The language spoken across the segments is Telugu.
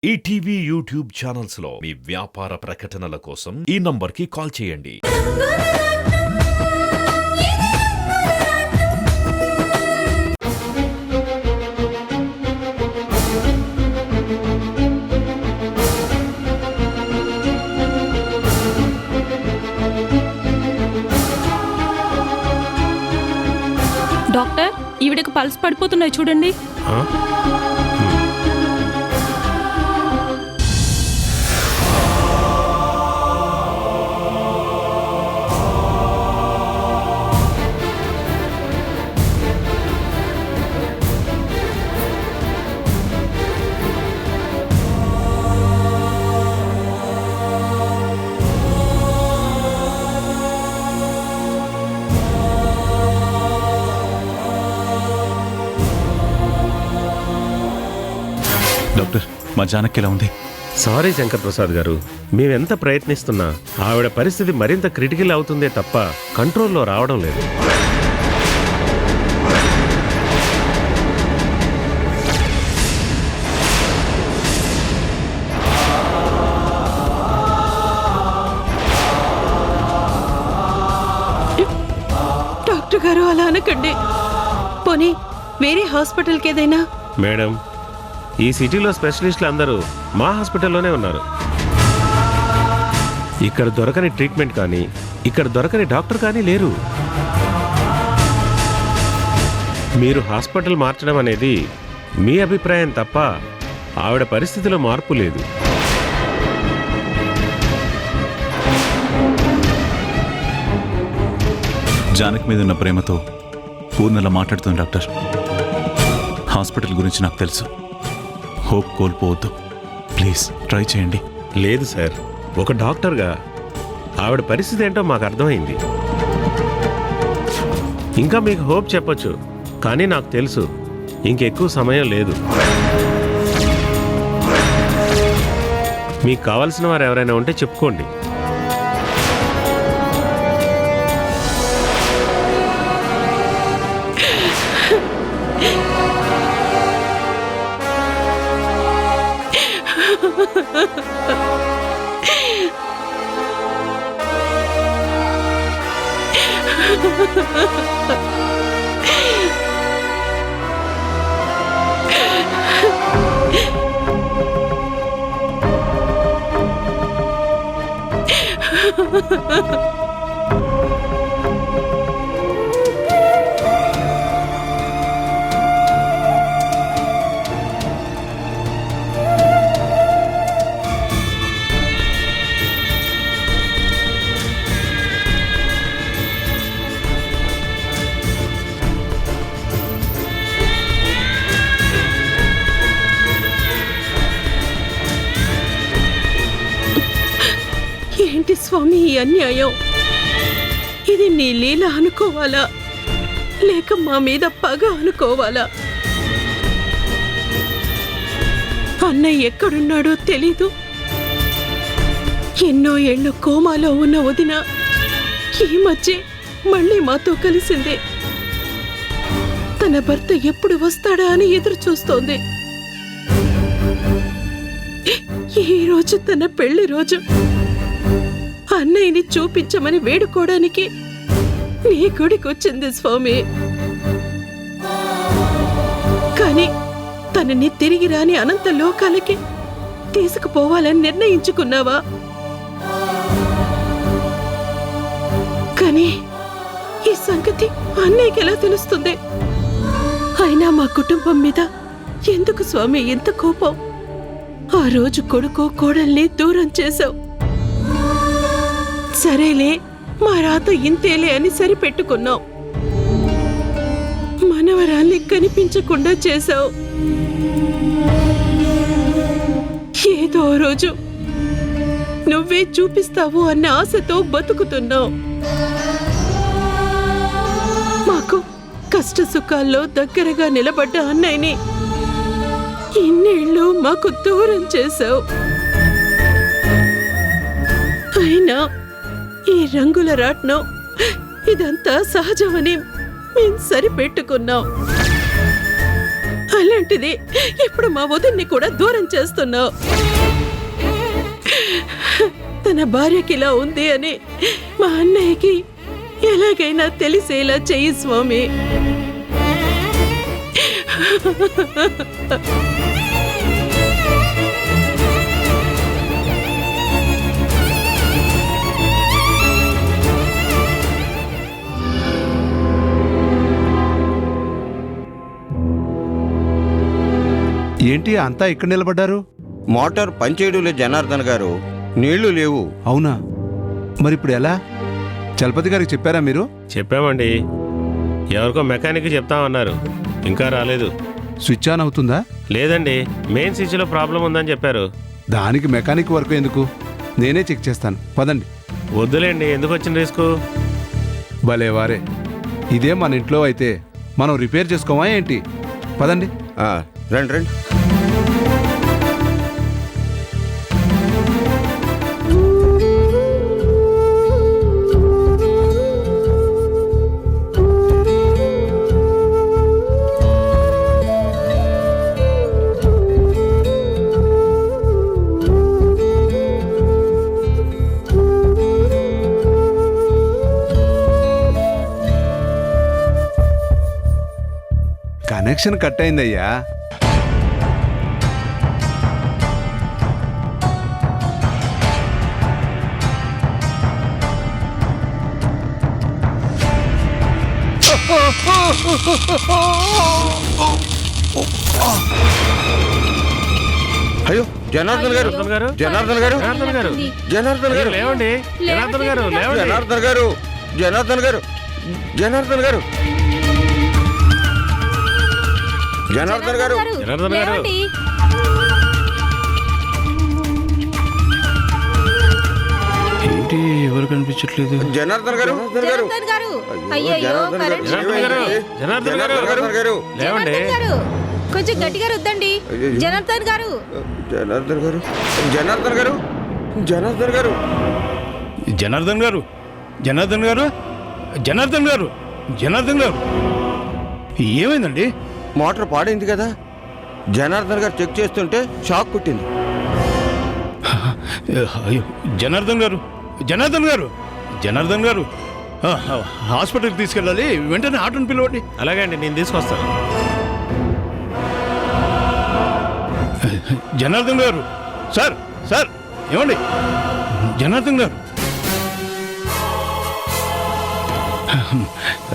ఈటీవీ యూట్యూబ్ ఛానల్స్ లో మీ వ్యాపార ప్రకటనల కోసం ఈ నంబర్కి కాల్ చేయండి. డాక్టర్, ఈవిడకు పల్స్ పడిపోతున్నాయి చూడండి. డాక్టర్, మా జానకి ఎలా ఉంది? సారీ శంకర్ ప్రసాద్ గారు, మేమెంత ప్రయత్నిస్తున్నా ఆవిడ పరిస్థితి మరింత క్రిటికల్ అవుతుందే తప్ప కంట్రోల్లో రావడం లేదు. డాక్టర్ గారు అలా అనకండి. పోనీ వేరే హాస్పిటల్కి ఏదైనా. మేడం, ఈ సిటీలో స్పెషలిస్టులు అందరూ మా హాస్పిటల్లోనే ఉన్నారు. ఇక్కడ దొరకని ట్రీట్మెంట్ కానీ, ఇక్కడ దొరకని డాక్టర్ కానీ లేరు. మీరు హాస్పిటల్ మార్చడం అనేది మీ అభిప్రాయం తప్ప ఆవిడ పరిస్థితిలో మార్పు లేదు. జానకి మీద ఉన్న ప్రేమతో పూర్ణలా మాట్లాడుతుంది డాక్టర్. హాస్పిటల్ గురించి నాకు తెలుసు. హోప్ కోల్పోవద్దు, ప్లీజ్ ట్రై చేయండి. లేదు సార్, ఒక డాక్టర్గా ఆవిడ పరిస్థితి ఏంటో మాకు అర్థమైంది. ఇంకా మీకు హోప్ చెప్పొచ్చు, కానీ నాకు తెలుసు ఇంకెక్కువ సమయం లేదు. మీకు కావాల్సిన వారు ఎవరైనా ఉంటే చెప్పుకోండి. ఏంటి స్వామి ఈ అన్యాయం? ఇది నీ లీల అనుకోవాలా, లేక మా మీద పగ అనుకోవాలా? అన్నయ్య ఎక్కడున్నాడో తెలీదు. ఎన్నో ఏళ్ళు కోమాలో ఉన్న వదిన ఈ మధ్య మళ్ళీ మాతో కలిసిందే. తన భర్త ఎప్పుడు వస్తాడా అని ఎదురు చూస్తోంది. ఈ రోజు తన పెళ్లి రోజు. అన్నయ్యని చూపించమని వేడుకోవడానికి నీ గుడికి వచ్చింది స్వామి. కానీ తనని తిరిగి రాని అనంత లోకాలకి తీసుకుపోవాలని నిర్ణయించుకున్నావా? కానీ ఈ సంగతి అన్నయ్యకి ఎలా తెలుస్తుంది? అయినా మా కుటుంబం మీద ఎందుకు స్వామి ఇంత కోపం? ఆ రోజు కొడుకు కోడల్ని దూరం చేశావు. సరేలే, మా రాత ఇంతేలే అని సరిపెట్టుకున్నావు. మనవరాల్ని కనిపించకుండా చేశావు. ఏదో రోజు నువ్వే చూపిస్తావు అన్న ఆశతో బతుకుతున్నావు. మాకు కష్ట సుఖాల్లో దగ్గరగా నిలబడ్డ అన్నయ్యని ఇన్నేళ్ళు మాకు దూరం చేశావు. అయినా ఈ రంగుల రాట్నం ఇదంతా సహజమని మేం సరిపెట్టుకున్నాం. అలాంటిది ఇప్పుడు మా వదిన్ని కూడా దూరం చేస్తున్నావు. తన భార్యకి ఇలా ఉంది అని మా అన్నయ్యకి ఎలాగైనా తెలిసేలా చెయ్యి స్వామి. ఏంటి అంతా ఇక్కడ నిలబడ్డారు? మోటార్ పనిచేయడం లేదు జనార్దన్ గారు, నీళ్లు లేవు. అవునా? మరి ఇప్పుడు ఎలా? చలపతి గారికి చెప్పారా మీరు? చెప్పామండి, ఎవరికో మెకానిక్ చెప్తామన్నారు, ఇంకా రాలేదు. స్విచ్ ఆన్ అవుతుందా? లేదండి, మెయిన్ స్విచ్లో ప్రాబ్లం ఉందని చెప్పారు. దానికి మెకానిక్ వరకు ఎందుకు? నేనే చెక్ చేస్తాను, పదండి. వద్దులేండి, ఎందుకు వచ్చిన రిస్క్? భలే వారే, ఇదే మన ఇంట్లో అయితే మనం రిపేర్ చేసుకోమా ఏంటి? పదండి. రండి రండి. కనెక్షన్ కట్ అయిందయ్యా. అయ్యో జనార్దన్ గారు, జనార్దన్ గారు, జనార్దన్ గారు, జనార్దన్ గారు, లేవండి, జనార్దన్ గారు, లేవండి. జనార్దన్ గారు, జనార్దన్ గారు, జనార్దన్ గారు, జనార్దన్ గారు, జనార్దన్ గారు, ఏంటి ఎవరు కనిపించట్లేదు? జనార్దన్ గారు, జనార్దన్ గారు, అయ్యో, జనార్దన్ గారు, జనార్దన్ గారు, జనార్దన్ గారు, జనార్దన్ గారు, లేవండి. కొంచెం గట్టిగా రుద్దండి. జనార్దన్ గారు, జనార్దన్ గారు, జనార్దన్ గారు, జనార్దన్ గారు, జనార్దన్ గారు, జనార్దన్ గారు, జనార్దన్ గారు, జనార్దన్ గారు, ఏమైందండి? మోటార్ పాడైంది కదా, జనార్దన్ గారు చెక్ చేస్తుంటే షాక్ కొట్టింది. అయ్యో, జనార్దన్ గారు, జనార్దన్ గారు, జనార్దన్ గారు, హాస్పిటల్కి తీసుకెళ్ళాలి, వెంటనే ఆటోని పిలవండి. అలాగే అండి, నేను తీసుకొస్తాను. జనార్దన్ గారు, సార్, సార్, ఏమండి? జనార్దన్ గారు,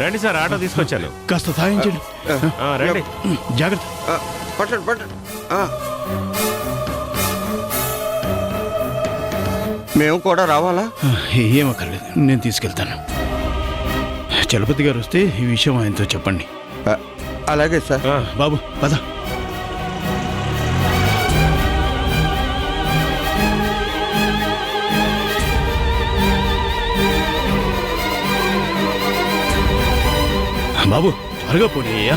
రండి సార్, ఆటో తీసుకొచ్చాను. కాస్త సహాయం చేయండి. రండి. జాగ్రత్త. పట్టండి పట్టండి. మేము కూడా రావాలా? ఏమక్కర్లేదు, నేను తీసుకెళ్తాను. చలపతి గారు వస్తే ఈ విషయం ఆయనతో చెప్పండి. అలాగే సార్. బాబు పద. బాబు త్వరగా పోనీ అయ్యా.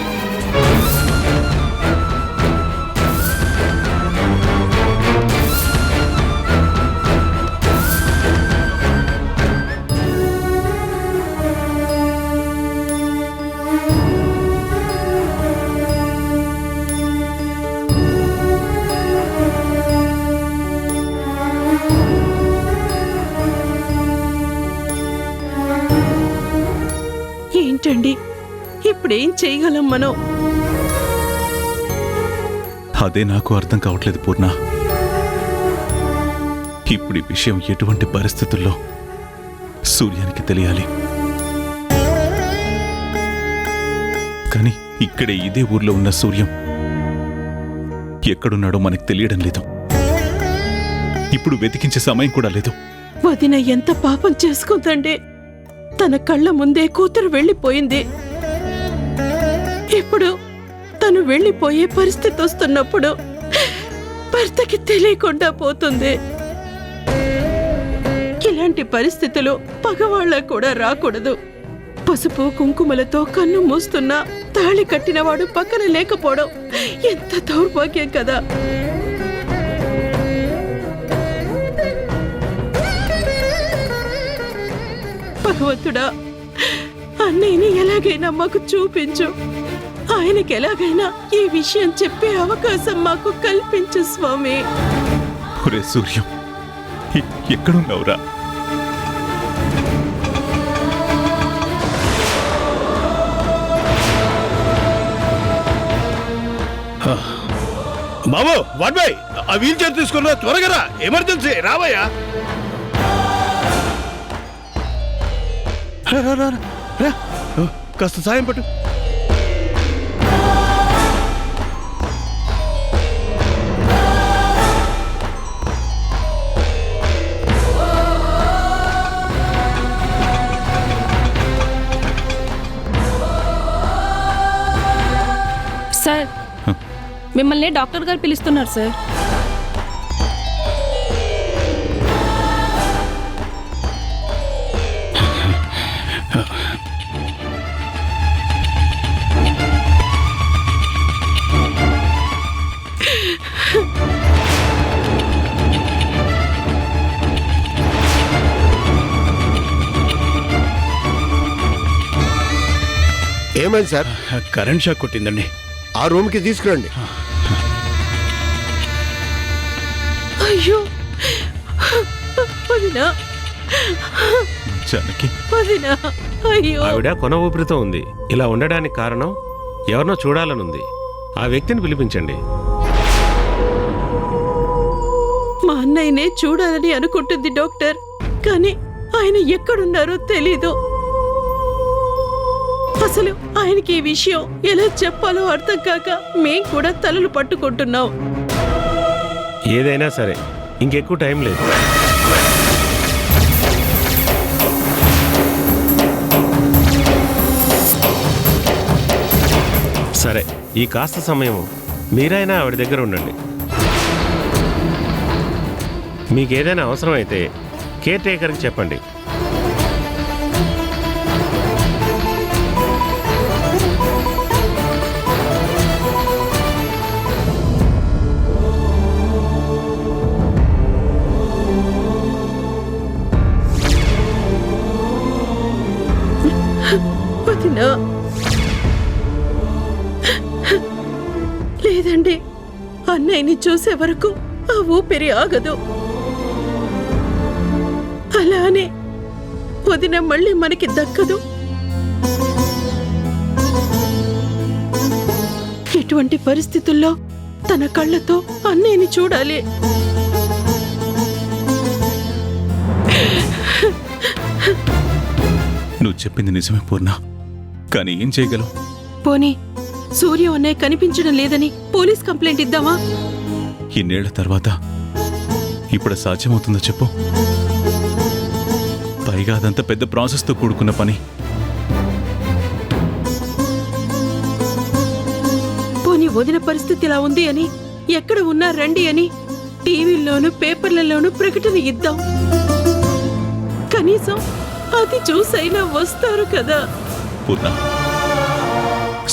ఏంటండి ఇప్పుడేం చేయగలం మనం? అదే నాకు అర్థం కావట్లేదు పూర్ణ. ఇప్పుడు ఈ విషయం ఎటువంటి పరిస్థితుల్లో సూర్యానికి తెలియాలి. కానీ ఇక్కడే ఇదే ఊర్లో ఉన్న సూర్యం ఎక్కడున్నాడో మనకు తెలియడం లేదు. ఇప్పుడు వెతికించే సమయం కూడా లేదు. వదిన ఎంత పాపం చేసుకుందండి. తన కళ్ళ ముందే కూతురు వెళ్ళిపోయింది. ఇప్పుడు తను వెళ్ళిపోయే పరిస్థితి వస్తున్నప్పుడు భర్తకి తెలియకుండా పోతుంది. ఇలాంటి పరిస్థితులు పగవాళ్ళకు కూడా రాకూడదు. పసుపు కుంకుమలతో కన్ను మూస్తున్నా తాళి కట్టినవాడు పక్కన లేకపోవడం ఎంత దౌర్భాగ్యం కదా. భగవంతుడా, అన్నయ్యని ఎలాగైనా మాకు చూపించు. ఆయనకి ఎలాగైనా ఈ విషయం చెప్పే అవకాశం మాకు కల్పించు స్వామి. ఒరే సూర్యం, ఎక్కడున్నావురా? బాబు వాడ్బాయ్, ఆ వీల్ చైర్ తీసుకున్నా, త్వరగా రా, ఎమర్జెన్సీ, రావయ్యా. రా, రా, రా, రా. కాస్త సాయం పట్టు. సార్, మిమ్మల్ని డాక్టర్ గారు పిలుస్తున్నారు సార్. ఏమైంది సార్? Current shock కొట్టిందండి. ఆ రూమ్కి తీసుకురండి. అయ్యో వదినా, జానకి, వదినా, అయ్యో. ఆవిడ కొన ఊపిరితో ఉంది. ఇలా ఉండడానికి కారణం ఎవరినో చూడాలనుంది. ఆ వ్యక్తిని పిలిపించండి. మా అన్నయ్యనే చూడాలని అనుకుంటుంది డాక్టర్, కానీ ఆయన ఎక్కడున్నారో తెలీదు. అసలు ఆయనకి ఈ విషయం ఎలా చెప్పాలో అర్థం కాక మేం కూడా తలలు పట్టుకుంటున్నాం. ఏదైనా సరే, ఇంకెక్కువ టైం లేదు. సరే, ఈ కాస్త సమయం మీరైనా ఆవిడ దగ్గర ఉండండి. మీకేదైనా అవసరం అయితే కేర్ టేకర్కి చెప్పండి. వదినా, లేదండి, అన్నయ్యని చూసే వరకు ఆ ఊపిరి ఆగదు. అలానే వదిన మళ్ళీ మనకి దక్కదు. ఎటువంటి పరిస్థితుల్లో తన కళ్ళతో అన్నయ్యని చూడాలి. నువ్వు చెప్పింది నిజమే పూర్ణ, కానీ ఏం చేయగలవు? పోనీ సూర్యం అన్నయ్య కనిపించడం లేదని పోలీస్ కంప్లైంట్ ఇద్దామా? ఇన్నేళ్ల తర్వాత ఇప్పుడు సాధ్యమవుతుందో చెప్పు. పైగా అదంతా పెద్ద ప్రాసెస్తో కూడుకున్న పని. పోనీ వదిన పరిస్థితి ఇలా ఉంది అని, ఎక్కడ ఉన్నా రండి అని టీవీల్లోనూ పేపర్లలోనూ ప్రకటన ఇద్దాం. కనీసం అది చూసైనా వస్తారు కదా. పూర్ణ,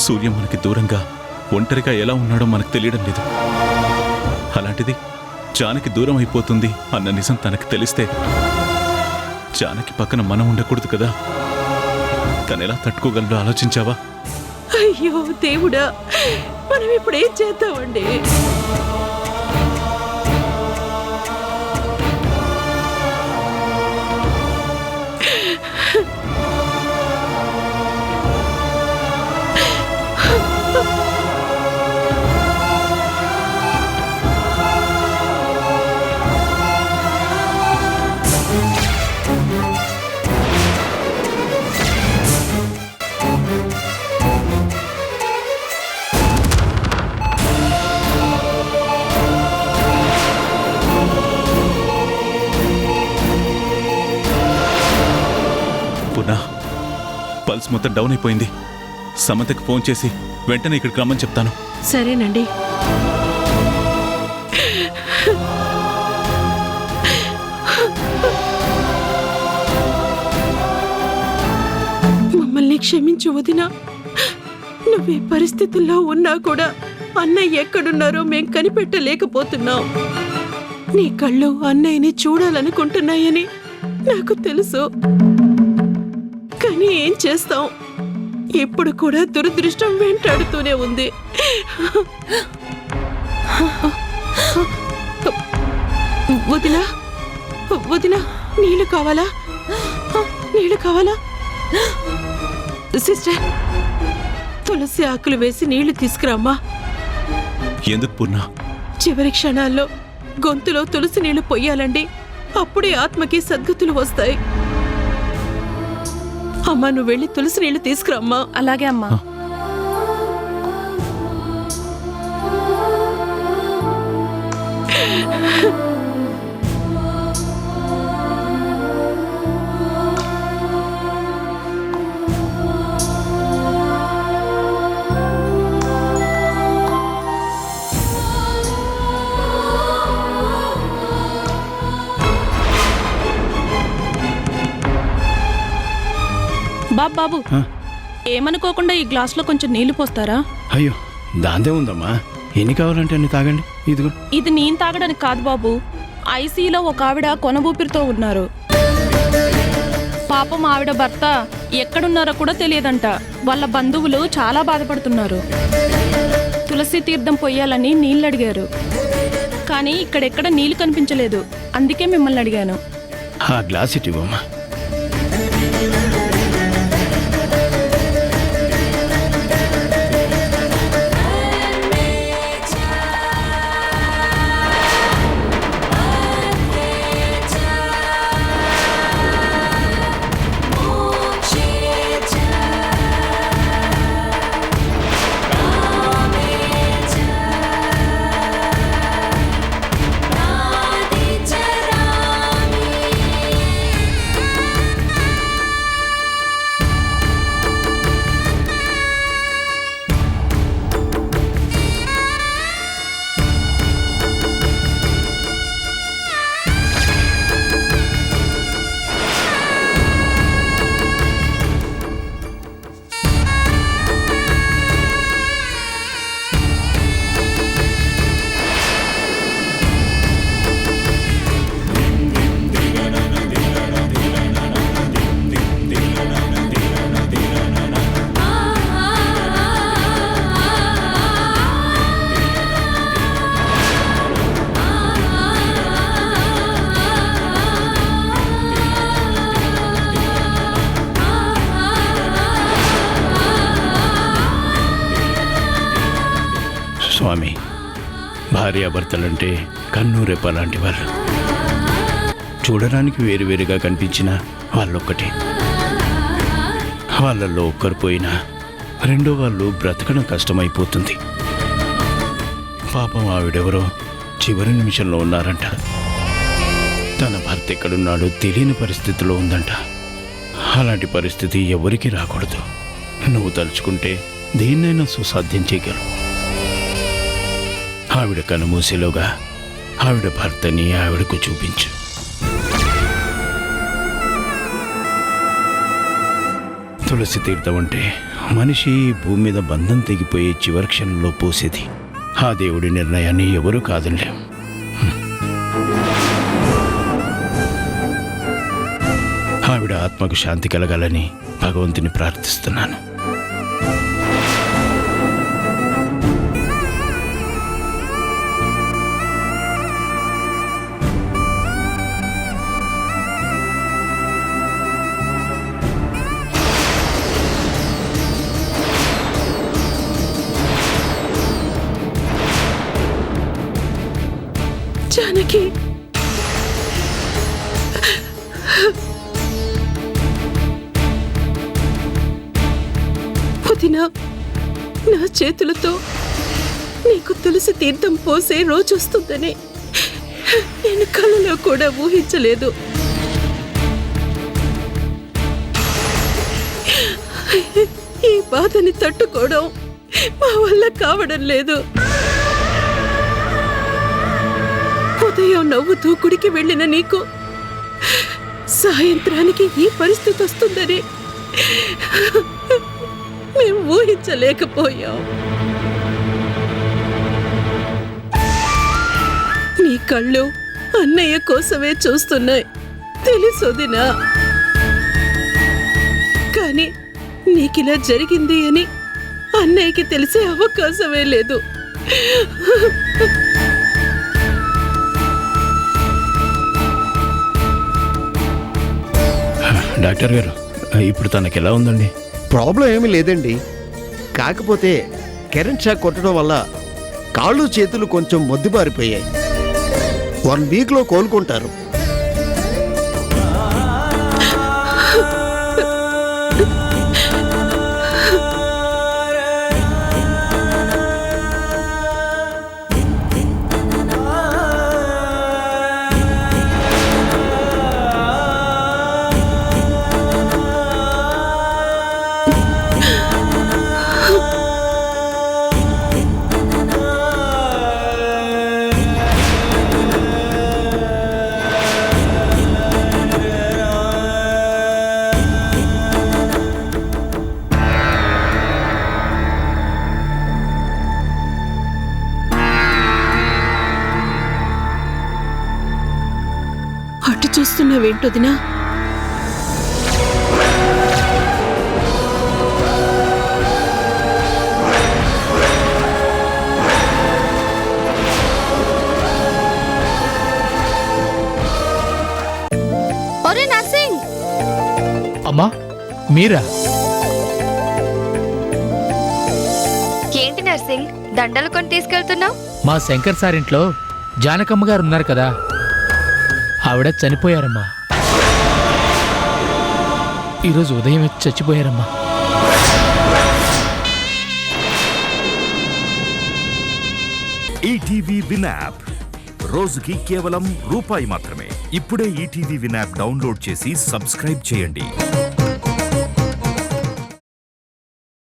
సూర్యం మనకి దూరంగా ఒంటరిగా ఎలా ఉన్నాడో మనకు తెలియడం లేదు. అలాంటిది జానకి దూరం అయిపోతుంది అన్న నిజం తనకు తెలిస్తే జానకి పక్కన మనం ఉండకూడదు కదా. తనెలా తట్టుకోగలడో ఆలోచించావా? అయ్యో దేవుడా, మనం ఇప్పుడు ఏం చేద్దామండి? పూర్ణ, పల్స్ మొత్తం డౌన్ అయిపోయింది. సమంతకి ఫోన్ చేసి వెంటనే ఇక్కడికి రమ్మని చెప్తాను. సరేనండి. మమ్మల్ని క్షమించు వదినా. నువ్వే పరిస్థితుల్లో ఉన్నా కూడా అన్నయ్య ఎక్కడున్నారో మేం కనిపెట్టలేకపోతున్నాం. నీ కళ్ళు అన్నయ్యని చూడాలనుకుంటున్నాయని నాకు తెలుసు, కానీ ఏం చేస్తాం? ఇప్పుడు కూడా దురదృష్టం వెంటాడుతూనే ఉంది. వదినా, వదినా, నీళ్ళు కావాలా? నీళ్ళు కావాలా? సిస్టర్, తులసి ఆకులు వేసి నీళ్లు తీసుకురామ్మా. ఎందుకు పూర్ణ? చివరి క్షణాల్లో గొంతులో తులసి నీళ్లు పొయ్యాలండి. అప్పుడే ఆత్మకి సద్గతులు వస్తాయి. అమ్మా, నువ్వు వెళ్ళి తులసి నీళ్లు తీసుకురామ్మా. అలాగే అమ్మా. బాబు, ఏమనుకోకుండా ఈ గ్లాసులో కొంచెం నీళ్లు పోస్తారా? అయ్యో, దాందే ఉందమ్మా. ఎన్ని కావాలంటే అన్ని తాగండి. ఇదిగో. ఇది నేను తాగడానికి కాదు బాబు. ఐసీయూలో ఒక ఆవిడ కొనబూపిరితో ఉన్నారు. పాపం ఆవిడ భర్త ఎక్కడున్నారో కూడా తెలియదంట. వాళ్ళ బంధువులు చాలా బాధపడుతున్నారు. తులసి తీర్థం పొయ్యాలని నీళ్ళు అడిగారు, కానీ ఇక్కడెక్కడ నీళ్లు కనిపించలేదు. అందుకే మిమ్మల్ని అడిగాను. ఆ గ్లాస్ ఇటు ఇవ్వమ్మా. స్వామి, భార్యాభర్తలంటే కన్నురెప్ప లాంటి వాళ్ళు. చూడడానికి వేరువేరుగా కనిపించినా వాళ్ళొక్కటే. వాళ్ళల్లో ఒక్కరు పోయినా రెండో వాళ్ళు బ్రతకడం కష్టమైపోతుంది. పాపం ఆవిడెవరో చివరి నిమిషంలో ఉన్నారంట. తన భర్త ఎక్కడున్నాడో తెలియని పరిస్థితిలో ఉందంట. అలాంటి పరిస్థితి ఎవరికి రాకూడదు. నువ్వు తలుచుకుంటే దేన్నైనా సుసాధ్యం చేయగలవు. ఆవిడ కనుమూసేలోగా ఆవిడ భర్తని ఆవిడకు చూపించు. తులసి తీర్థం అంటే మనిషి భూమి మీద బంధం తెగిపోయే చివరి క్షణంలో పోసేది. ఆ దేవుడి నిర్ణయాన్ని ఎవరూ కాదనలేం. ఆవిడ ఆత్మకు శాంతి కలగాలని భగవంతుని ప్రార్థిస్తున్నాను. జానకి, వదినా, నా చేతులతో నీకు తులసి తీర్థం పోసే రోజు వస్తుందని నేను కళ్ళలో కూడా ఊహించలేదు. ఈ బాధని తట్టుకోవడం మా వల్ల కావడం లేదు. ఉదయం నవ్వుతూ గుడికి వెళ్ళిన నీకు సాయంత్రానికి ఈ పరిస్థితి వస్తుందని మేము ఊహించలేకపోయాం. నీ కళ్ళు అన్నయ్య కోసమే చూస్తున్నాయి తెలుసొదినా. కానీ నీకిలా జరిగింది అని అన్నయ్యకి తెలిసే అవకాశమే లేదు. డాక్టర్ గారు, ఇప్పుడు తనకి ఎలా ఉందండి? ప్రాబ్లం ఏమీ లేదండి. కాకపోతే కరెంట్ షాక్ కొట్టడం వల్ల కాళ్ళు చేతులు కొంచెం మొద్దుబారిపోయాయి. 1 వీక్లో కోలుకుంటారు. అటు చూస్తున్నావేంటొదినా? ఒరే నర్సింగ్, అమ్మా మీరా? ఏంటి నర్సింగ్ దండలు కొని తీసుకెళ్తున్నావు? మా శంకర్ సార్ ఇంట్లో జానకమ్మ గారు ఉన్నారు కదా, ఆవిడ చనిపోయారమ్మా. ఈరోజు ఉదయం చచ్చిపోయారమ్మా. ఈటీవీ విన్ యాప్ రోజుకి కేవలం రూపాయి మాత్రమే. ఇప్పుడే ఈటీవీ విన్ యాప్ డౌన్లోడ్ చేసి సబ్స్క్రైబ్ చేయండి.